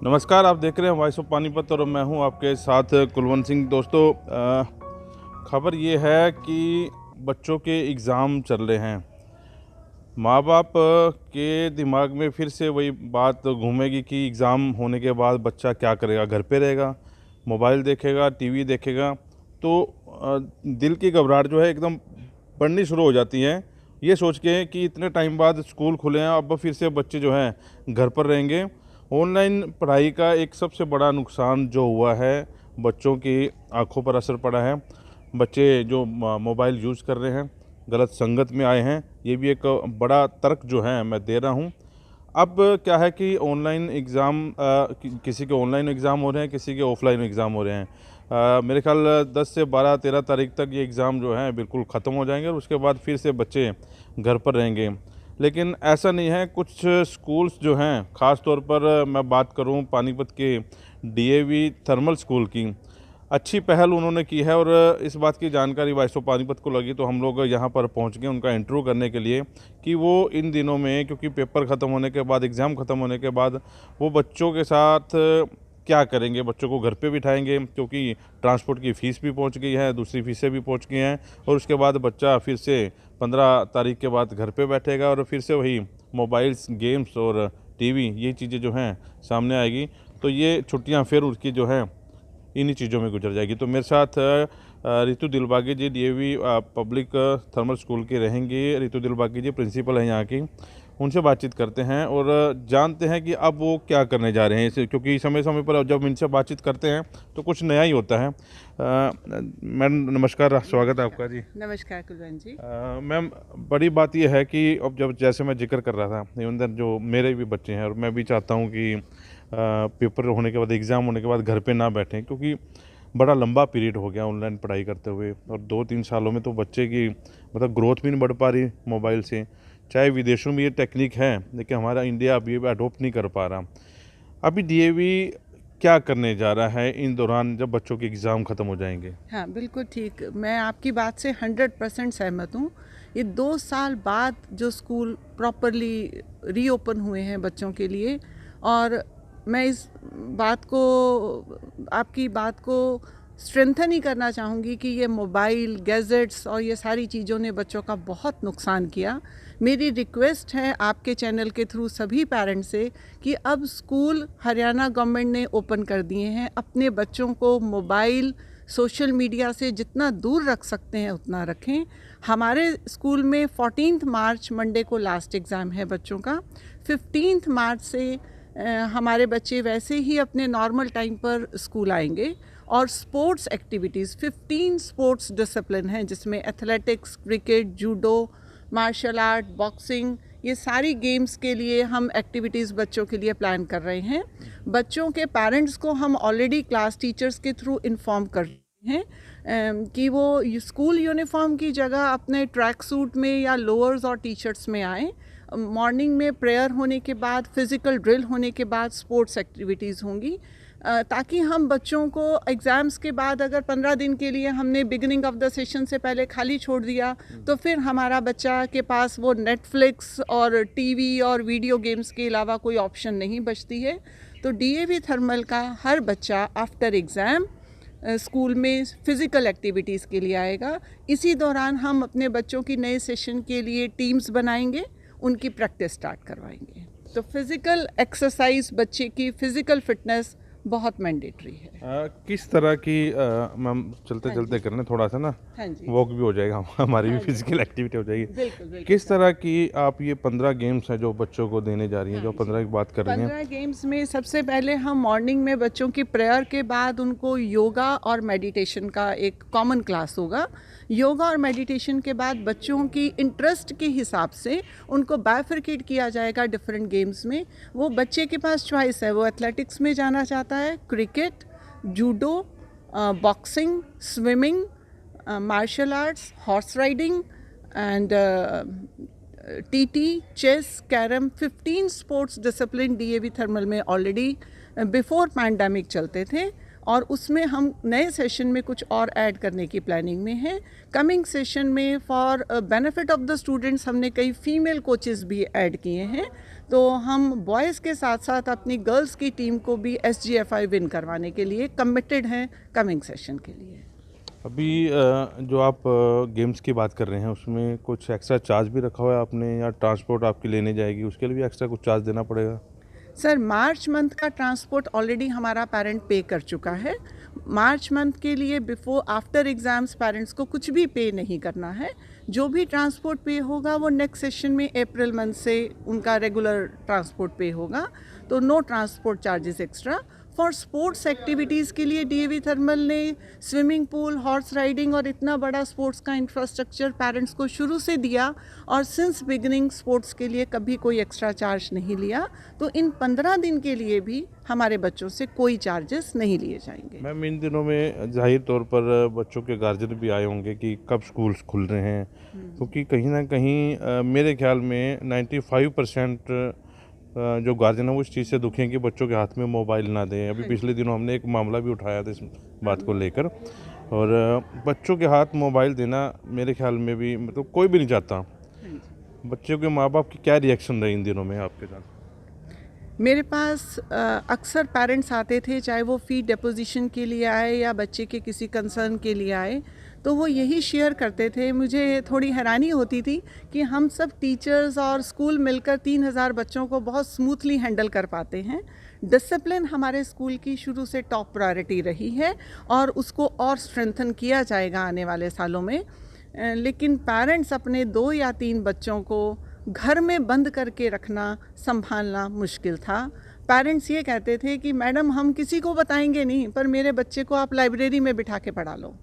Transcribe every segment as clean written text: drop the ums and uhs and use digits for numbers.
नमस्कार, आप देख रहे हैं वॉइस ऑफ पानीपत और मैं हूं आपके साथ कुलवंत सिंह। दोस्तों, खबर ये है कि बच्चों के एग्ज़ाम चल रहे हैं। माँ बाप के दिमाग में फिर से वही बात घूमेगी कि एग्ज़ाम होने के बाद बच्चा क्या करेगा, घर पे रहेगा, मोबाइल देखेगा, टीवी देखेगा। तो दिल की घबराहट जो है एकदम बढ़नी शुरू हो जाती है, ये सोच के कि इतने टाइम बाद स्कूल खुले हैं, अब फिर से बच्चे जो हैं घर पर रहेंगे। ऑनलाइन पढ़ाई का एक सबसे बड़ा नुकसान जो हुआ है, बच्चों की आंखों पर असर पड़ा है। बच्चे जो मोबाइल यूज़ कर रहे हैं, गलत संगत में आए हैं, ये भी एक बड़ा तर्क जो है मैं दे रहा हूँ। अब क्या है कि ऑनलाइन एग्ज़ाम किसी के ऑनलाइन एग्ज़ाम हो रहे हैं, किसी के ऑफ़लाइन एग्ज़ाम हो रहे हैं। मेरे ख़्याल 10 से 12-13 तारीख तक ये एग्ज़ाम जो हैं बिल्कुल ख़त्म हो जाएंगे और उसके बाद फिर से बच्चे घर पर रहेंगे। लेकिन ऐसा नहीं है, कुछ स्कूल्स जो हैं, ख़ास तौर पर मैं बात करूं पानीपत के डीएवी थर्मल स्कूल की, अच्छी पहल उन्होंने की है और इस बात की जानकारी वॉइस ऑफ पानीपत को लगी तो हम लोग यहाँ पर पहुँच गए उनका इंटरव्यू करने के लिए कि वो इन दिनों में, क्योंकि पेपर ख़त्म होने के बाद, एग्ज़ाम ख़त्म होने के बाद वो बच्चों के साथ क्या करेंगे। बच्चों को घर पे बिठाएंगे क्योंकि ट्रांसपोर्ट की फ़ीस भी पहुंच गई है, दूसरी फ़ीसें भी पहुंच गई हैं, और उसके बाद बच्चा फिर से 15 तारीख के बाद घर पे बैठेगा और फिर से वही मोबाइल्स, गेम्स और टीवी, ये चीज़ें जो हैं सामने आएगी। तो ये छुट्टियां फिर उसकी जो है इन्हीं चीज़ों में गुजर जाएगी। तो मेरे साथ रितु दिलबागी जी डीएवी पब्लिक थर्मल स्कूल की रहेंगी। रितु दिलबागी जी प्रिंसिपल हैं यहाँ की, उनसे बातचीत करते हैं और जानते हैं कि अब वो क्या करने जा रहे हैं इसे, क्योंकि समय समय पर जब इनसे बातचीत करते हैं तो कुछ नया ही होता है। मैम नमस्कार, स्वागत है आपका जी। नमस्कार कुलवंत जी। मैम, बड़ी बात यह है कि अब जब जैसे मैं जिक्र कर रहा था, इवन देन जो मेरे भी बच्चे हैं और मैं भी चाहता हूँ कि पेपर होने के बाद, एग्ज़ाम होने के बाद घर पे ना बैठें, क्योंकि बड़ा लंबा पीरियड हो गया ऑनलाइन पढ़ाई करते हुए और 2-3 सालों में तो बच्चे की मतलब ग्रोथ भी नहीं बढ़ पा रही मोबाइल से। चाहे विदेशों में ये टेक्निक है, लेकिन हमारा इंडिया अभी अडोप्ट नहीं कर पा रहा। अभी डीएवी क्या करने जा रहा है इन दौरान जब बच्चों के एग्ज़ाम ख़त्म हो जाएंगे? हाँ, बिल्कुल ठीक। मैं आपकी बात से 100% सहमत हूँ। ये 2 साल बाद जो स्कूल प्रॉपरली रीओपन हुए हैं बच्चों के लिए, और मैं इस बात को, आपकी बात को स्ट्रेंथन ही करना चाहूँगी कि ये मोबाइल, गैजेट्स और ये सारी चीज़ों ने बच्चों का बहुत नुकसान किया। मेरी रिक्वेस्ट है आपके चैनल के थ्रू सभी पेरेंट्स से कि अब स्कूल हरियाणा गवर्नमेंट ने ओपन कर दिए हैं, अपने बच्चों को मोबाइल, सोशल मीडिया से जितना दूर रख सकते हैं उतना रखें। हमारे स्कूल में 14 मार्च मंडे को लास्ट एग्ज़ाम है बच्चों का। 15 मार्च से हमारे बच्चे वैसे ही अपने नॉर्मल टाइम पर स्कूल आएंगे। और स्पोर्ट्स एक्टिविटीज़ 15 स्पोर्ट्स डिसिप्लिन हैं, जिसमें athletics, cricket, judo, martial art, boxing, ये सारी गेम्स के लिए हम एक्टिविटीज़ बच्चों के लिए प्लान कर रहे हैं। बच्चों के पेरेंट्स को हम ऑलरेडी क्लास टीचर्स के थ्रू इन्फॉर्म कर रहे हैं कि वो स्कूल यूनिफॉर्म की जगह अपने ट्रैक सूट में या लोअर्स और टी शर्ट्स में आएँ। मॉर्निंग में प्रेयर होने के बाद, फिज़िकल ड्रिल होने के बाद स्पोर्ट्स एक्टिविटीज़ होंगी, ताकि हम बच्चों को एग्ज़ाम्स के बाद, अगर 15 दिन के लिए हमने बिगिनिंग ऑफ द सेशन से पहले खाली छोड़ दिया तो फिर हमारा बच्चा के पास वो नेटफ्लिक्स और टीवी और वीडियो गेम्स के अलावा कोई ऑप्शन नहीं बचती है। तो डीएवी थर्मल का हर बच्चा आफ्टर एग्ज़ाम स्कूल में फ़िज़िकल एक्टिविटीज़ के लिए आएगा। इसी दौरान हम अपने बच्चों की नए सेशन के लिए टीम्स बनाएंगे, उनकी प्रैक्टिस स्टार्ट करवाएंगे। तो फिज़िकल एक्सरसाइज, बच्चे की फ़िज़िकल फिटनेस बहुत मैंडेटरी है। किस तरह की मैम, चलते हाँ चलते जी, करने थोड़ा सा ना, हाँ जी, वॉक भी हो जाएगा, हमारी भी हाँ जी, फिजिकल एक्टिविटी हो जाएगी। बिल्कुल बिल्कुल किस सर। तरह की आप ये 15 गेम्स हैं जो बच्चों को देने जा रही हैं, हाँ जो जी, 15 की बात कर रही हैं? 15 गेम्स में सबसे पहले हम मॉर्निंग में बच्चों की प्रेयर के बाद उनको योगा और मेडिटेशन का एक कॉमन क्लास होगा। योगा और मेडिटेशन के बाद बच्चों की इंटरेस्ट के हिसाब से उनको बाइफरकेट किया जाएगा डिफरेंट गेम्स में। वो बच्चे के पास चॉइस है, वो एथलेटिक्स में जाना चाहता है, cricket, judo, boxing, swimming, martial arts, horse riding and TT, chess, carrom, 15 sports discipline DAV thermal में ऑलरेडी बिफोर पैंडमिक चलते थे। और उसमें हम नए सेशन में कुछ और ऐड करने की प्लानिंग में है। कमिंग सेशन में for benefit of the students हमने कई फीमेल कोचेस भी ऐड किए हैं। तो हम बॉयज़ के साथ साथ अपनी गर्ल्स की टीम को भी SGFI विन करवाने के लिए कमिटेड हैं कमिंग सेशन के लिए। अभी जो आप गेम्स की बात कर रहे हैं उसमें कुछ एक्स्ट्रा चार्ज भी रखा हुआ है आपने, या ट्रांसपोर्ट आपकी लेने जाएगी उसके लिए भी एक्स्ट्रा कुछ चार्ज देना पड़ेगा? सर मार्च मंथ का ट्रांसपोर्ट ऑलरेडी हमारा पेरेंट पे कर चुका है। मार्च मंथ के लिए बिफोर आफ्टर एग्ज़ाम्स पेरेंट्स को कुछ भी पे नहीं करना है। जो भी ट्रांसपोर्ट पे होगा वो नेक्स्ट सेशन में अप्रैल मंथ से उनका रेगुलर ट्रांसपोर्ट पे होगा, तो no transport charges extra. For sports activities के लिए DAV थर्मल ने स्विमिंग पूल, हॉर्स राइडिंग और इतना बड़ा स्पोर्ट्स का इंफ्रास्ट्रक्चर पेरेंट्स को शुरू से दिया, और सिंस बिगिनिंग स्पोर्ट्स के लिए कभी कोई एक्स्ट्रा चार्ज नहीं लिया। तो इन 15 दिन के लिए भी हमारे बच्चों से कोई चार्जेस नहीं लिए जाएंगे। मैम इन दिनों में जाहिर तौर पर बच्चों के गार्जियन भी आए होंगे कि कब स्कूल्स खुल रहे हैं, क्योंकि कहीं ना कहीं मेरे ख्याल में 95% जो गार्जियन है वो इस चीज़ से दुखी हैं कि बच्चों के हाथ में मोबाइल ना दें। अभी पिछले दिनों हमने एक मामला भी उठाया था इस बात को लेकर, और बच्चों के हाथ मोबाइल देना मेरे ख्याल में भी मतलब कोई भी नहीं चाहता। बच्चों के माँ बाप की क्या रिएक्शन रहे इन दिनों में आपके साथ? मेरे पास अक्सर पेरेंट्स आते थे, चाहे वो फ़ी डिपोजिशन के लिए आए या बच्चे के किसी कंसर्न के लिए आए, तो वो यही शेयर करते थे। मुझे थोड़ी हैरानी होती थी कि हम सब टीचर्स और स्कूल मिलकर 3000 बच्चों को बहुत स्मूथली हैंडल कर पाते हैं। डिसिप्लिन हमारे स्कूल की शुरू से टॉप प्रायोरिटी रही है और उसको और स्ट्रेंथन किया जाएगा आने वाले सालों में। लेकिन पेरेंट्स अपने 2 या 3 बच्चों को घर में बंद करके रखना, संभालना मुश्किल था। पेरेंट्स ये कहते थे कि मैडम हम किसी को बताएंगे नहीं, पर मेरे बच्चे को आप लाइब्रेरी में बिठा के पढ़ा लो।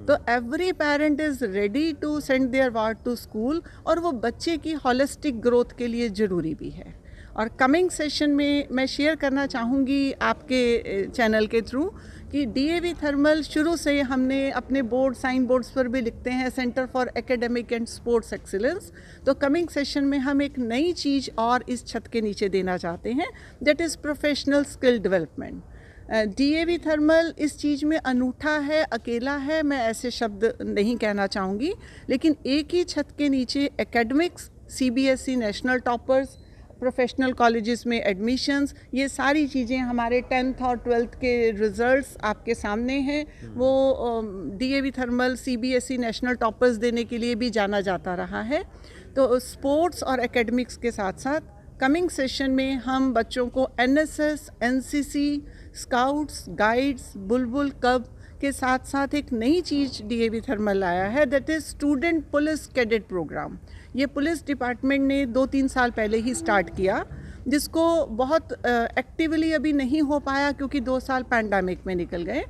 तो every parent is ready to send their ward to school, और वो बच्चे की होलिस्टिक ग्रोथ के लिए ज़रूरी भी है। और कमिंग सेशन में मैं शेयर करना चाहूँगी आपके चैनल के थ्रू कि DAV थर्मल शुरू से हमने अपने बोर्ड, साइन बोर्ड्स पर भी लिखते हैं centre for academic and sports excellence. तो कमिंग सेशन में हम एक नई चीज़ और इस छत के नीचे देना चाहते हैं, that is professional skill development. DAV thermal इस चीज़ में अनूठा है, अकेला है, मैं ऐसे शब्द नहीं कहना चाहूँगी, लेकिन एक ही छत के नीचे academics, CBSE national toppers, professional colleges में एडमिशन्स, ये सारी चीज़ें हमारे 10th और 12th के रिज़ल्ट्स आपके सामने हैं। वो DAV thermal CBSE national toppers देने के लिए भी जाना जाता रहा है। तो स्पोर्ट्स और एकेडमिक्स के साथ साथ कमिंग सेशन में हम बच्चों को NSS, NCC, स्काउट्स, गाइड्स, बुलबुल क्लब के साथ साथ एक नई चीज़ DAV थर्मल लाया है, that is student police cadet programme. ये पुलिस डिपार्टमेंट ने 2-3 साल पहले ही स्टार्ट किया, जिसको बहुत एक्टिवली अभी नहीं हो पाया क्योंकि 2 साल पैंडेमिक में निकल गए।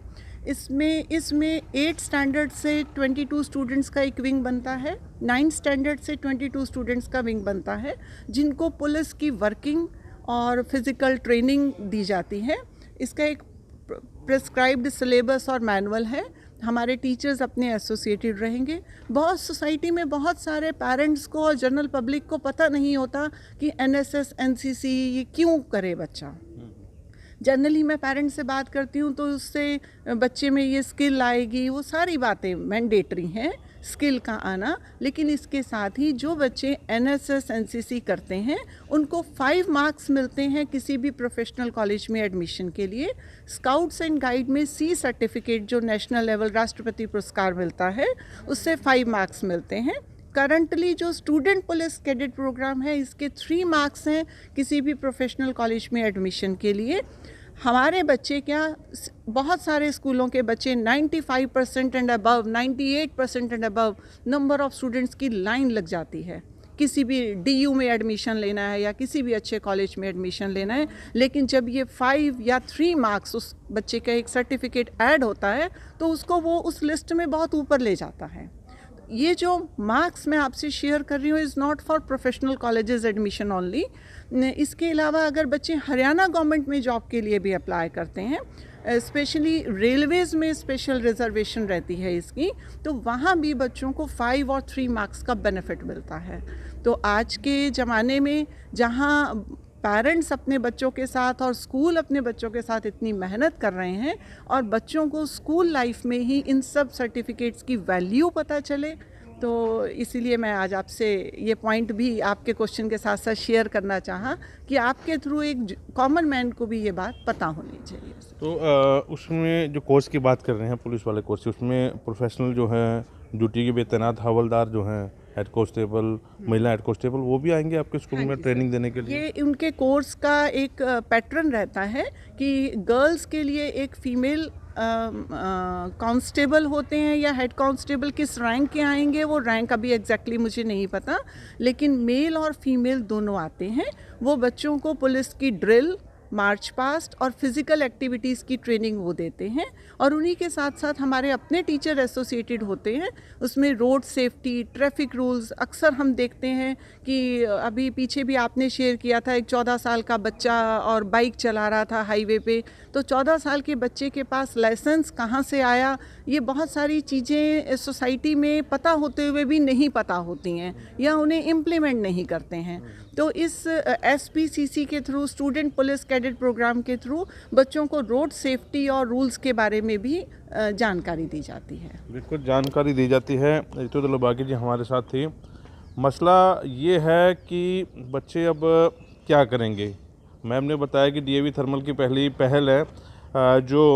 इसमें 8 स्टैंडर्ड से 22 स्टूडेंट्स का एक विंग बनता है, 9 स्टैंडर्ड से 22 स्टूडेंट्स का विंग बनता है, जिनको पुलिस की वर्किंग और फिज़िकल ट्रेनिंग दी जाती है। इसका एक प्रिस्क्राइब्ड सिलेबस और मैनुअल है। हमारे टीचर्स अपने एसोसिएटेड रहेंगे। बहुत सोसाइटी में बहुत सारे पेरेंट्स को और जनरल पब्लिक को पता नहीं होता कि NSS, NCC ये क्यों करे बच्चा। जनरली मैं पेरेंट्स से बात करती हूँ तो उससे बच्चे में ये स्किल आएगी, वो सारी बातें मैंडेटरी हैं स्किल का आना। लेकिन इसके साथ ही जो बच्चे NSS, NCC करते हैं उनको 5 मार्क्स मिलते हैं किसी भी प्रोफेशनल कॉलेज में एडमिशन के लिए। स्काउट्स एंड गाइड में C सर्टिफिकेट जो नेशनल लेवल राष्ट्रपति पुरस्कार मिलता है उससे 5 मार्क्स मिलते हैं। करंटली जो स्टूडेंट पुलिस कैडेट प्रोग्राम है इसके 3 मार्क्स हैं किसी भी प्रोफेशनल कॉलेज में एडमिशन के लिए। हमारे बच्चे क्या, बहुत सारे स्कूलों के बच्चे 95% and above, 98% and above number of students की लाइन लग जाती है। किसी भी DU में एडमिशन लेना है या किसी भी अच्छे कॉलेज में एडमिशन लेना है, लेकिन जब ये 5 या 3 मार्क्स उस बच्चे का एक सर्टिफिकेट ऐड होता है तो उसको वो उस लिस्ट में बहुत ऊपर ले जाता है। ये जो मार्क्स मैं आपसे शेयर कर रही हूँ is not for professional colleges admission only. इसके अलावा अगर बच्चे हरियाणा गवर्नमेंट में जॉब के लिए भी अप्लाई करते हैं, स्पेशली रेलवेज़ में स्पेशल रिजर्वेशन रहती है इसकी, तो वहाँ भी बच्चों को 5 और 3 मार्क्स का बेनिफिट मिलता है। तो आज के ज़माने में जहाँ पेरेंट्स अपने बच्चों के साथ और स्कूल अपने बच्चों के साथ इतनी मेहनत कर रहे हैं और बच्चों को स्कूल लाइफ में ही इन सब सर्टिफिकेट्स की वैल्यू पता चले, तो इसीलिए मैं आज आपसे ये पॉइंट भी आपके क्वेश्चन के साथ साथ शेयर करना चाहा कि आपके थ्रू एक कॉमन मैन को भी ये बात पता होनी चाहिए। तो उसमें जो कोर्स की बात कर रहे हैं, पुलिस वाले कोर्स, उसमें प्रोफेशनल जो हैं, ड्यूटी के भी तैनात हवलदार जो हैं, हेड कांस्टेबल, महिला हेड कांस्टेबल, वो भी आएंगे आपके स्कूल में ट्रेनिंग देने के लिए? ये उनके कोर्स का एक पैटर्न रहता है कि गर्ल्स के लिए एक फीमेल कांस्टेबल होते हैं या हेड कांस्टेबल, किस रैंक के आएंगे वो रैंक अभी एग्जैक्टली मुझे नहीं पता, लेकिन मेल और फीमेल दोनों आते हैं। वो बच्चों को पुलिस की ड्रिल, मार्च पास्ट और फिज़िकल एक्टिविटीज़ की ट्रेनिंग वो देते हैं और उन्हीं के साथ साथ हमारे अपने टीचर एसोसिएटेड होते हैं। उसमें रोड सेफ्टी, ट्रैफिक रूल्स, अक्सर हम देखते हैं कि अभी पीछे भी आपने शेयर किया था एक 14 साल का बच्चा और बाइक चला रहा था हाईवे पे, तो 14 साल के बच्चे के पास लाइसेंस कहाँ से आया, ये बहुत सारी चीज़ें सोसाइटी में पता होते हुए भी नहीं पता होती हैं या उन्हें इम्प्लीमेंट नहीं करते हैं। तो इस SPCC के through, student police cadet programme के थ्रू बच्चों को रोड सेफ्टी और रूल्स के बारे में भी जानकारी दी जाती है। बिल्कुल जानकारी दी जाती है। रितु दलबागी जी हमारे साथ थी। मसला ये है कि बच्चे अब क्या करेंगे। मैम ने बताया कि DAV थर्मल की पहली पहल है जो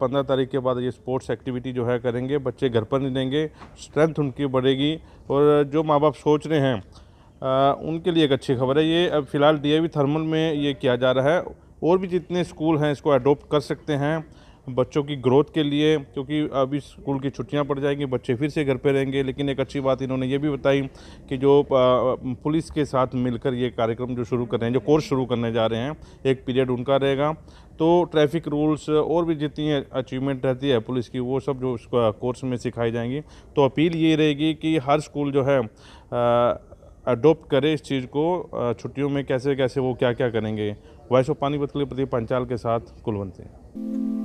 15 तारीख के बाद ये स्पोर्ट्स एक्टिविटी जो है करेंगे, बच्चे घर पर नहीं रहेंगे, स्ट्रेंथ उनकी बढ़ेगी और जो माँ बाप सोच रहे हैं उनके लिए एक अच्छी खबर है ये। अब फ़िलहाल DAV थर्मल में ये किया जा रहा है, और भी जितने स्कूल हैं इसको अडोप्ट कर सकते हैं बच्चों की ग्रोथ के लिए, क्योंकि अभी स्कूल की छुट्टियां पड़ जाएंगी, बच्चे फिर से घर पे रहेंगे। लेकिन एक अच्छी बात इन्होंने ये भी बताई कि जो पुलिस के साथ मिलकर ये कार्यक्रम जो शुरू कर रहे हैं, जो कोर्स शुरू करने जा रहे हैं, एक पीरियड उनका रहेगा, तो ट्रैफिक रूल्स और भी जितनी अचीवमेंट रहती है पुलिस की वो सब जो उसका कोर्स में सिखाई जाएंगी। तो अपील ये रहेगी कि हर स्कूल जो है अडोप्ट करे इस चीज़ को। छुट्टियों में कैसे कैसे वो क्या क्या करेंगे। वॉइस ऑफ पानीपत के लिए प्रदीप पंचाल के साथ कुलवंत सिंह।